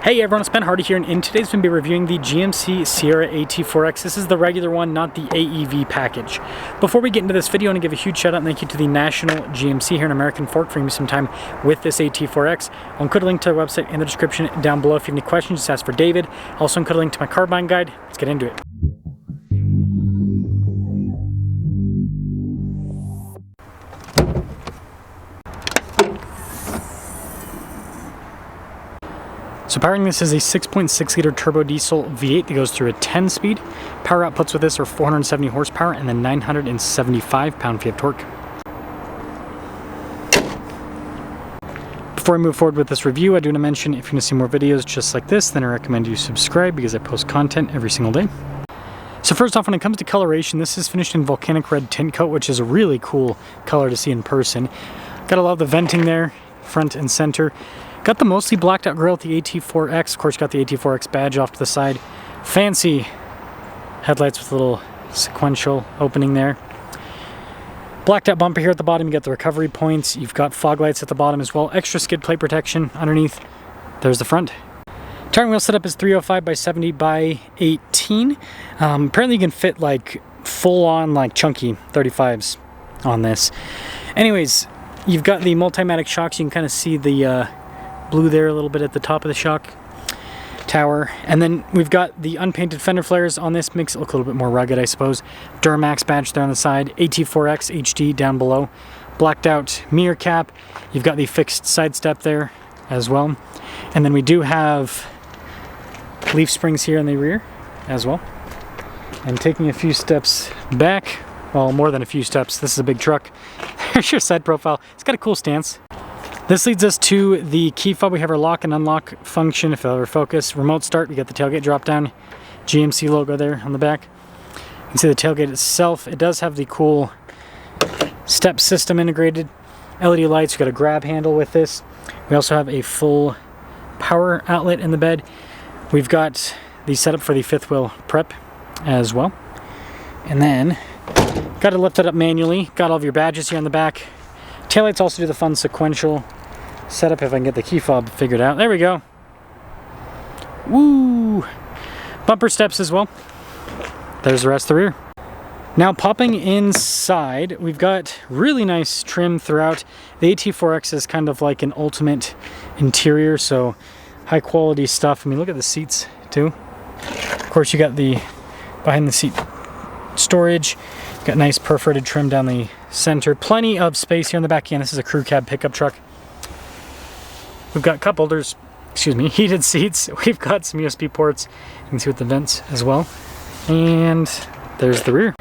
Hey everyone, it's Ben Hardy here, and in today's we're going to be reviewing the GMC Sierra AT4X. This is the regular one, not the AEV package. Before we get into this video, I want to give a huge shout out and thank you to the National GMC here in American Fork for giving me some time with this AT4X. I'll include a link to their website in the description down below. If you have any questions, just ask for David. I'll also include a link to my car buying guide. Let's get into it. So powering this is a 6.6 liter turbo diesel V8 that goes through a 10-speed. Power outputs with this are 470 horsepower and then 975 pound-feet of torque. Before I move forward with this review, I do want to mention if you want to see more videos just like this, then I recommend you subscribe because I post content every single day. So first off, when it comes to coloration, this is finished in volcanic red tint coat, which is a really cool color to see in person. Gotta love the venting there, front and center. Got the mostly blacked out grille with the AT4X. Of course, got the AT4X badge off to the side. Fancy headlights with a little sequential opening there. Blacked out bumper here at the bottom. You got the recovery points. You've got fog lights at the bottom as well. Extra skid plate protection underneath. There's the front. Tire wheel setup is 305 by 70 by 18. Apparently you can fit like full on like chunky 35s on this. Anyways, you've got the multimatic shocks. You can kind of see the blue there a little bit at the top of the shock tower, and then we've got the unpainted fender flares on this. Makes it look a little bit more rugged, I suppose. Duramax badge there on the side, AT4X HD down below, blacked out mirror cap. You've got the fixed side step there as well, and then we do have leaf springs here in the rear as well. And taking a few steps back, well, more than a few steps, this is a big truck. There's your side profile. It's got a cool stance. This leads us to the key fob. We have our lock and unlock function if it'll ever focus. Remote start, we got the tailgate drop down. GMC logo there on the back. You can see the tailgate itself. It does have the cool step system integrated. LED lights, we've got a grab handle with this. We also have a full power outlet in the bed. We've got the setup for the fifth wheel prep as well. And then, got to lift it up manually. Got all of your badges here on the back. Taillights also do the fun sequential setup if I can get the key fob figured out. There we go. Woo! Bumper steps as well. There's the rest of the rear. Now popping inside, we've got really nice trim throughout. The AT4X is kind of like an ultimate interior, so high quality stuff. I mean, look at the seats too. Of course, you got the behind the seat storage. Got nice perforated trim down the center. Plenty of space here in the back. Again, this is a crew cab pickup truck. We've got cup holders, heated seats. We've got some USB ports. You can see with the vents as well. And there's the rear.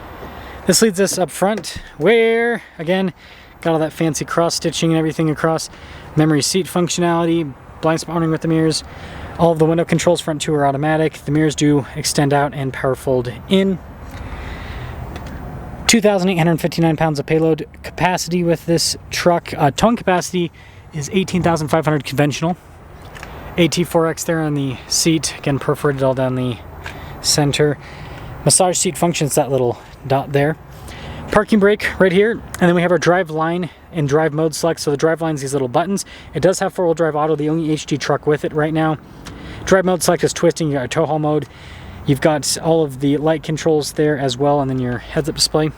This leads us up front where, again, got all that fancy cross stitching and everything across. Memory seat functionality, blind spot monitoring with the mirrors. All of the window controls, front two are automatic. The mirrors do extend out and power fold in. 2,859 pounds of payload capacity with this truck. Towing capacity is 18,500 conventional. AT4X there on the seat, again perforated all down the center. Massage seat functions, that little dot there. Parking brake right here, and then we have our drive line and drive mode select. So the drive line is these little buttons. It does have four-wheel drive auto, the only HD truck with it right now. Drive mode select is twisting. You got a tow haul mode. You've got all of the light controls there as well, and then your heads-up display.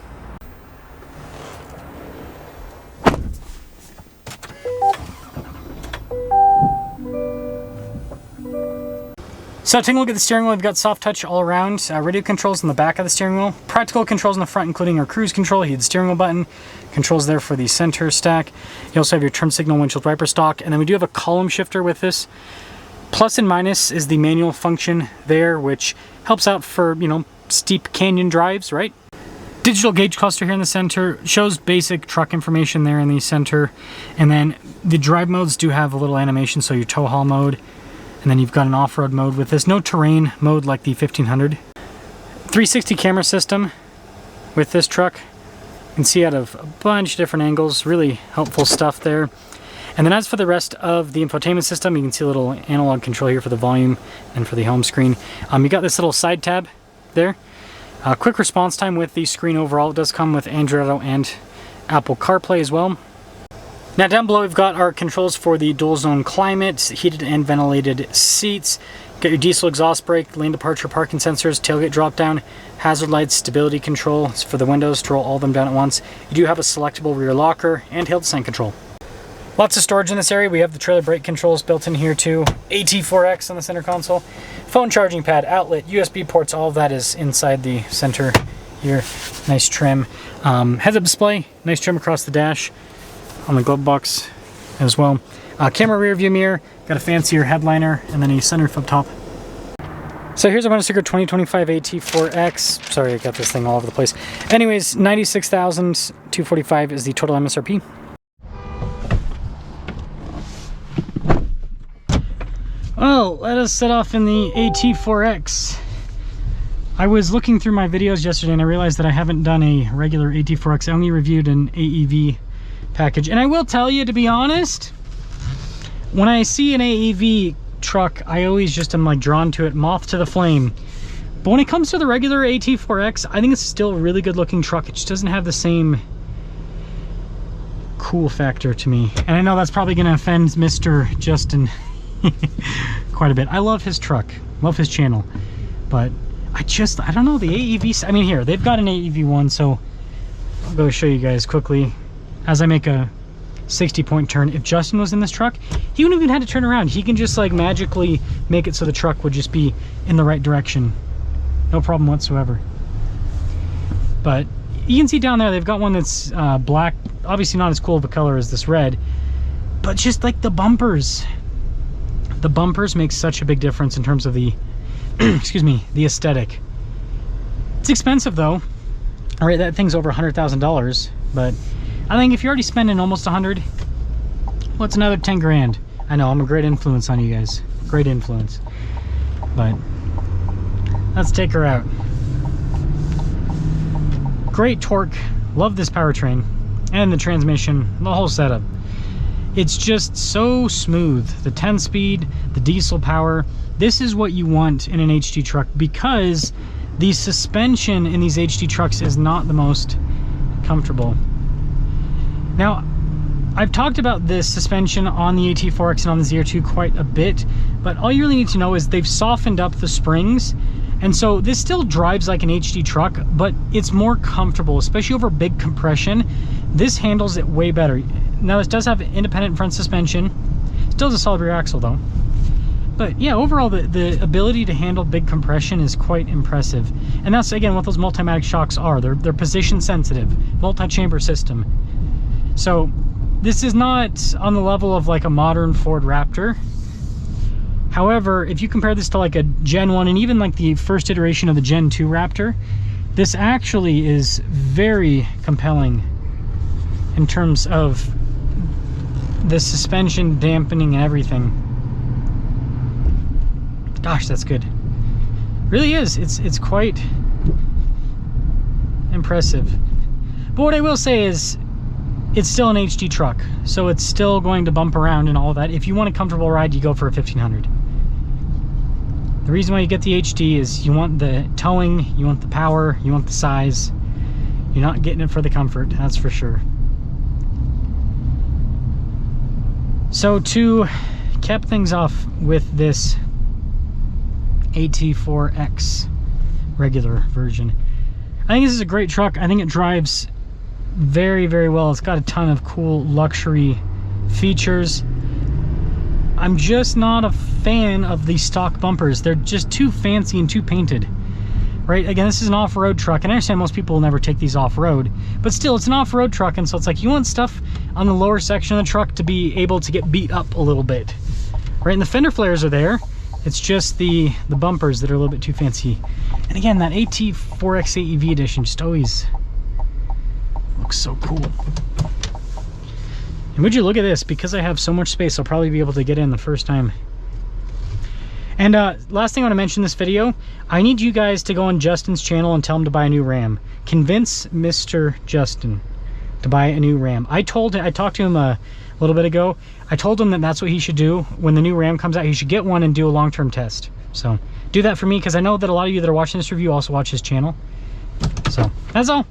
So taking a look at the steering wheel, we've got soft touch all around. Radio controls on the back of the steering wheel. Practical controls in the front, including our cruise control, heated steering wheel button. Controls there for the center stack. You also have your turn signal, windshield wiper stalk, and then we do have a column shifter with this. Plus and minus is the manual function there, which helps out for, you know, steep canyon drives, right? Digital gauge cluster here in the center shows basic truck information there in the center. And then the drive modes do have a little animation, so your tow haul mode. And then you've got an off-road mode with this. No terrain mode like the 1500. 360 camera system with this truck. You can see out of a bunch of different angles. Really helpful stuff there. And then as for the rest of the infotainment system, you can see a little analog control here for the volume and for the home screen. You got this little side tab there. Quick response time with the screen overall. It does come with Android Auto and Apple CarPlay as well. Now down below we've got our controls for the dual zone climate, heated and ventilated seats. Got your diesel exhaust brake, lane departure parking sensors, tailgate drop down, hazard lights, stability control. It's for the windows to roll all of them down at once. You do have a selectable rear locker and hill descent control. Lots of storage in this area. We have the trailer brake controls built in here too. AT4X on the center console. Phone charging pad, outlet, USB ports, all of that is inside the center here. Nice trim. Heads-up display, nice trim across the dash on the glove box as well. Camera rear view mirror, got a fancier headliner, and then a sunroof up top. So here's our bonus sticker 2025 AT4X. Sorry, I got this thing all over the place. Anyways, $96,245 is the total MSRP. Oh, let us set off in the AT4X. I was looking through my videos yesterday and I realized that I haven't done a regular AT4X. I only reviewed an AEV package. And I will tell you, to be honest, when I see an AEV truck, I always just am like drawn to it, moth to the flame. But when it comes to the regular AT4X, I think it's still a really good looking truck. It just doesn't have the same cool factor to me. And I know that's probably going to offend Mr. Justin quite a bit. I love his truck, love his channel, but I don't know, the AEV, I mean, here, they've got an AEV one, so I'll go show you guys quickly as I make a 60-point turn. If Justin was in this truck, he wouldn't even have to turn around. He can just like magically make it so the truck would just be in the right direction. No problem whatsoever. But you can see down there, they've got one that's black, obviously not as cool of a color as this red, but just like the bumpers. The bumpers make such a big difference in terms of the, excuse me, the aesthetic. It's expensive though. All right, that thing's over $100,000, but I think if you're already spending almost 100, what's another 10 grand? I know I'm a great influence on you guys, great influence, but let's take her out. Great torque, love this powertrain and the transmission, the whole setup. It's just so smooth. The 10-speed, the diesel power. This is what you want in an HD truck, because the suspension in these HD trucks is not the most comfortable. Now, I've talked about this suspension on the AT4X and on the ZR2 quite a bit, but all you really need to know is they've softened up the springs, and so this still drives like an HD truck, but it's more comfortable, especially over big compression. This handles it way better. Now, this does have independent front suspension. Still has a solid rear axle though. But yeah, overall the ability to handle big compression is quite impressive. And that's again what those Multimatic shocks are. They're position sensitive, multi-chamber system. So this is not on the level of like a modern Ford Raptor. However, if you compare this to like a Gen 1 and even like the first iteration of the Gen 2 Raptor, this actually is very compelling in terms of the suspension dampening and everything. Gosh, that's good. Really is. It's quite impressive. But what I will say is it's still an HD truck, so it's still going to bump around and all of that. If you want a comfortable ride, you go for a 1500. The reason why you get the HD is you want the towing, you want the power, you want the size. You're not getting it for the comfort, that's for sure. So to cap things off with this AT4X regular version, I think this is a great truck. I think it drives very, very well. It's got a ton of cool luxury features. I'm just not a fan of the stock bumpers. They're just too fancy and too painted, right? Again, this is an off-road truck, and I understand most people will never take these off-road, but still, it's an off-road truck, and so it's like you want stuff on the lower section of the truck to be able to get beat up a little bit, right? And the fender flares are there. It's just the bumpers that are a little bit too fancy. And again, that AT4X AEV edition just always looks so cool. And would you look at this, because I have so much space, I'll probably be able to get in the first time. And last thing I want to mention in this video, I need you guys to go on Justin's channel and tell him to buy a new Ram. Convince Mr. Justin to buy a new Ram. I talked to him a little bit ago. I told him that that's what he should do. When the new Ram comes out, he should get one and do a long-term test. So do that for me, because I know that a lot of you that are watching this review also watch his channel. So that's all.